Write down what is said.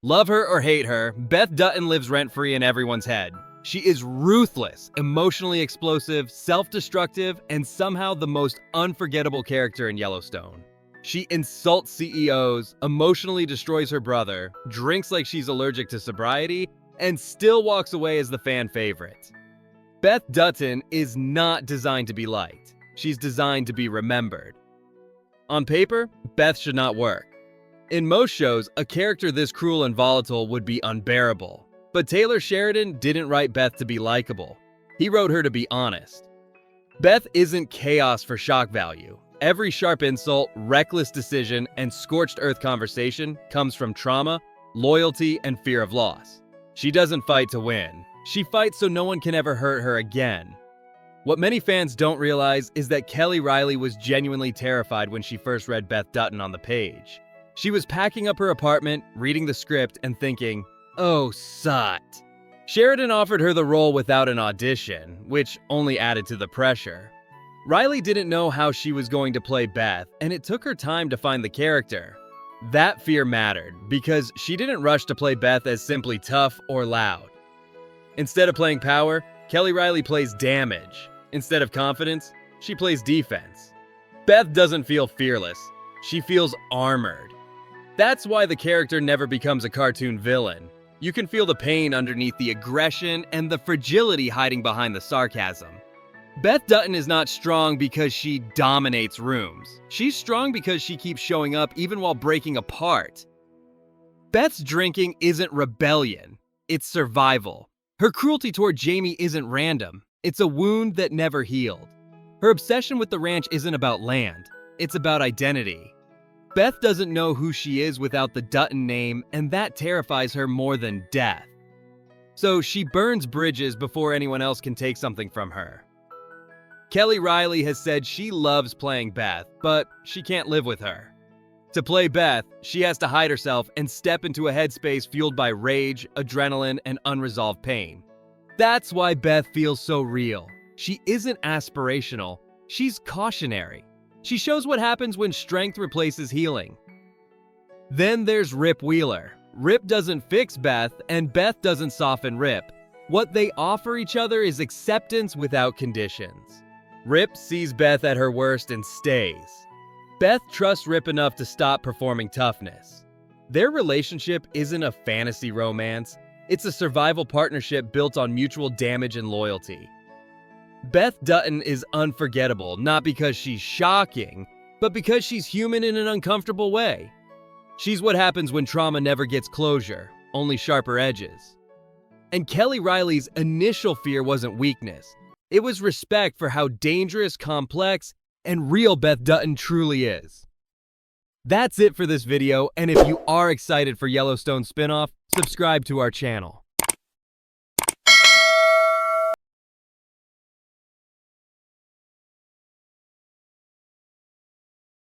Love her or hate her, Beth Dutton lives rent-free in everyone's head. She is ruthless, emotionally explosive, self-destructive, and somehow the most unforgettable character in Yellowstone. She insults CEOs, emotionally destroys her brother, drinks like she's allergic to sobriety, and still walks away as the fan favorite. Beth Dutton is not designed to be liked. She's designed to be remembered. On paper, Beth should not work. In most shows, a character this cruel and volatile would be unbearable. But Taylor Sheridan didn't write Beth to be likable. He wrote her to be honest. Beth isn't chaos for shock value. Every sharp insult, reckless decision, and scorched earth conversation comes from trauma, loyalty, and fear of loss. She doesn't fight to win. She fights so no one can ever hurt her again. What many fans don't realize is that Reilly was genuinely terrified when she first read Beth Dutton on the page. She was packing up her apartment, reading the script, and thinking, "Oh, sot." Sheridan offered her the role without an audition, which only added to the pressure. Reilly didn't know how she was going to play Beth, and it took her time to find the character. That fear mattered, because she didn't rush to play Beth as simply tough or loud. Instead of playing power, Reilly plays damage. Instead of confidence, she plays defense. Beth doesn't feel fearless. She feels armored. That's why the character never becomes a cartoon villain. You can feel the pain underneath the aggression and the fragility hiding behind the sarcasm. Beth Dutton is not strong because she dominates rooms. She's strong because she keeps showing up even while breaking apart. Beth's drinking isn't rebellion, it's survival. Her cruelty toward Jamie isn't random. It's a wound that never healed. Her obsession with the ranch isn't about land. It's about identity. Beth doesn't know who she is without the Dutton name, and that terrifies her more than death. So she burns bridges before anyone else can take something from her. Reilly has said she loves playing Beth, but she can't live with her. To play Beth, she has to hide herself and step into a headspace fueled by rage, adrenaline, and unresolved pain. That's why Beth feels so real. She isn't aspirational, she's cautionary. She shows what happens when strength replaces healing. Then there's Rip Wheeler. Rip doesn't fix Beth, and Beth doesn't soften Rip. What they offer each other is acceptance without conditions. Rip sees Beth at her worst and stays. Beth trusts Rip enough to stop performing toughness. Their relationship isn't a fantasy romance. It's a survival partnership built on mutual damage and loyalty. Beth Dutton is unforgettable, not because she's shocking, but because she's human in an uncomfortable way. She's what happens when trauma never gets closure, only sharper edges. And Reilly's initial fear wasn't weakness. It was respect for how dangerous, complex, and real Beth Dutton truly is. That's it for this video, and if you are excited for Yellowstone spinoff, subscribe to our channel.